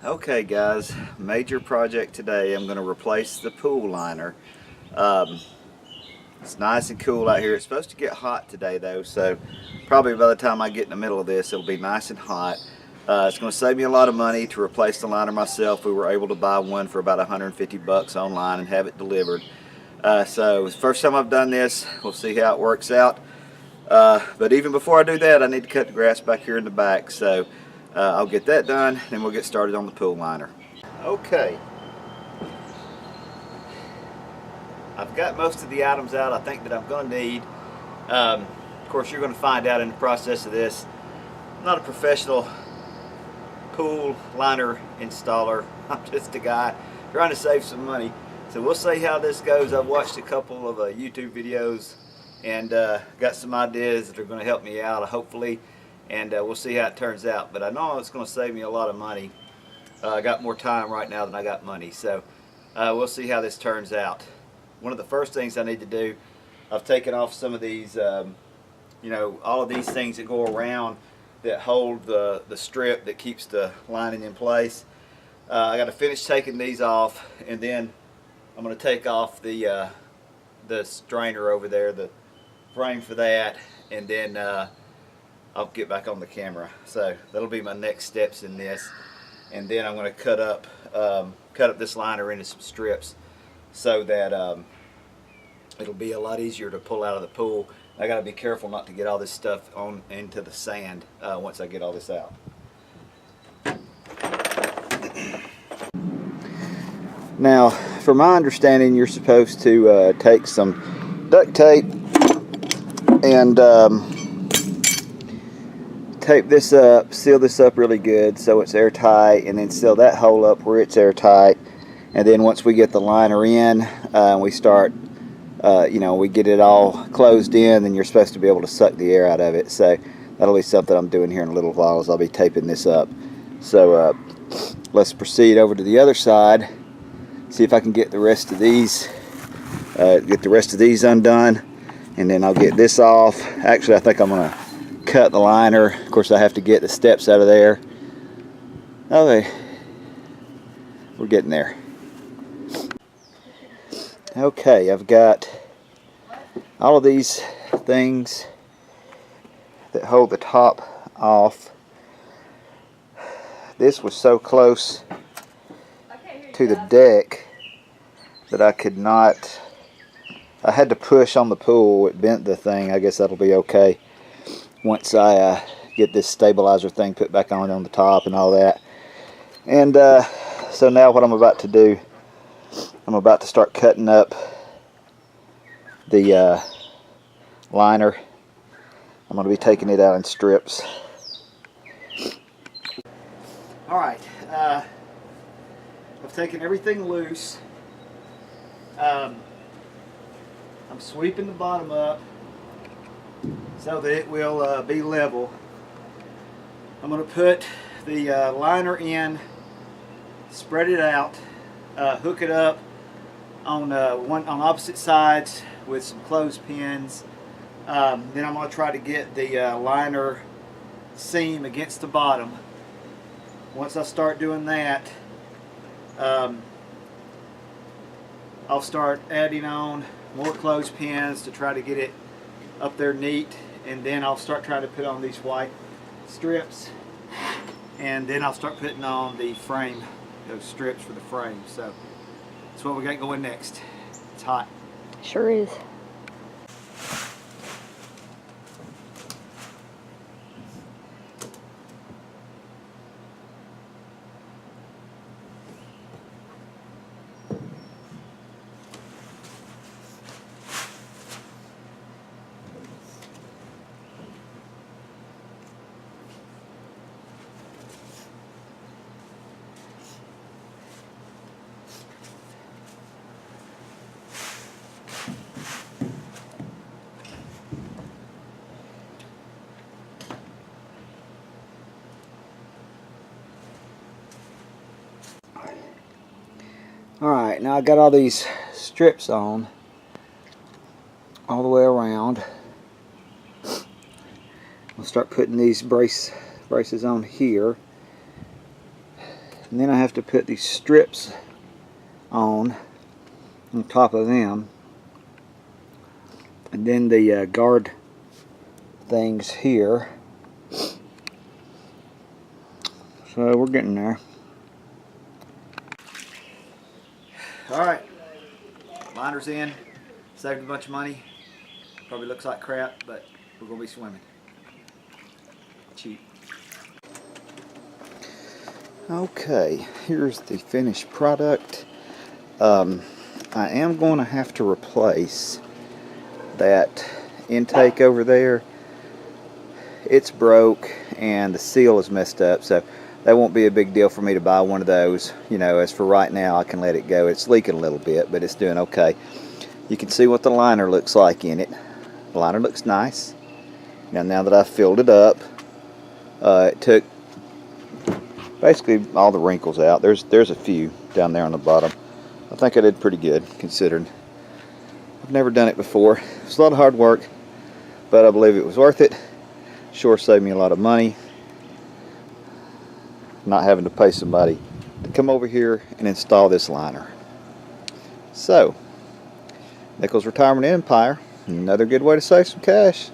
Okay guys, major project today. I'm going to replace the pool liner. It's nice and cool out here. It's supposed to get hot today though, so probably by the time I get in the middle of this it'll be nice and hot. It's going to save me a lot of money to replace the liner myself. We were able to buy one for about 150 bucks online and have it delivered. So it's the first time I've done this. We'll see how it works out. But even before I do that, I need to cut the grass back here in the back. So I'll get that done, and we'll get started on the pool liner. Okay. I've got most of the items out I think that I'm going to need. Of course, you're going to find out in the process of this. I'm not a professional pool liner installer. I'm just a guy trying to save some money. So we'll see how this goes. I've watched a couple of YouTube videos and got some ideas that are going to help me out, hopefully. And we'll see how it turns out. But I know it's going to save me a lot of money. I got more time right now than I got money. So we'll see how this turns out. One of the first things I need to do, I've taken off some of these, you know, all of these things that go around that hold the strip that keeps the lining in place. I got to finish taking these off, and then I'm going to take off the strainer over there, the frame for that, and then I'll get back on the camera. So that'll be my next steps in this, and then I'm going to cut up this liner into some strips so that it'll be a lot easier to pull out of the pool. I got to be careful not to get all this stuff on into the sand once I get all this out. Now, from my understanding, you're supposed to take some duct tape and tape this up, seal this up really good so it's airtight, and then seal that hole up where it's airtight. And then once we get the liner in, we start, you know, we get it all closed in, then you're supposed to be able to suck the air out of it. So that'll be something I'm doing here in a little while, as I'll be taping this up. So let's proceed over to the other side, see if I can get the rest of these undone, and then I'll get this off. Actually, I think I'm gonna cut the liner. Of course, I have to get the steps out of there. Okay, we're getting there. Okay, I've got all of these things that hold the top off. This was so close to the deck that I could not, I had to push on the pool. It bent the thing. I guess that'll be okay once I get this stabilizer thing put back on the top and all that. And so now what I'm about to do, I'm about to start cutting up the liner. I'm going to be taking it out in strips. Alright, I've taken everything loose. I'm sweeping the bottom up so that it will be level. I'm going to put the liner in, spread it out, hook it up on opposite sides with some clothespins. Then I'm going to try to get the liner seam against the bottom. Once I start doing that, I'll start adding on more clothespins to try to get it up there neat, and then I'll start trying to put on these white strips, and then I'll start putting on the frame, those strips for the frame. So that's what we got going next. It's hot. Sure is. Alright, now I got all these strips on all the way around. I'll start putting these braces on here. And then I have to put these strips on top of them, and then the guard things here. So we're getting there. Alright, liner's in, saved a bunch of money. Probably looks like crap, but we're going to be swimming. Cheap. Okay, here's the finished product. I am going to have to replace that intake over there. It's broke and the seal is messed up, so that won't be a big deal for me to buy one of those. You know, as for right now, I can let it go. It's leaking a little bit, but it's doing okay. You can see what the liner looks like in it. The liner looks nice. Now that I've filled it up, it took basically all the wrinkles out. There's a few down there on the bottom. I think I did pretty good, considering I've never done it before. It's a lot of hard work, but I believe it was worth it. Sure saved me a lot of money, not having to pay somebody to come over here and install this liner. So, Nichols Retirement Empire, another good way to save some cash.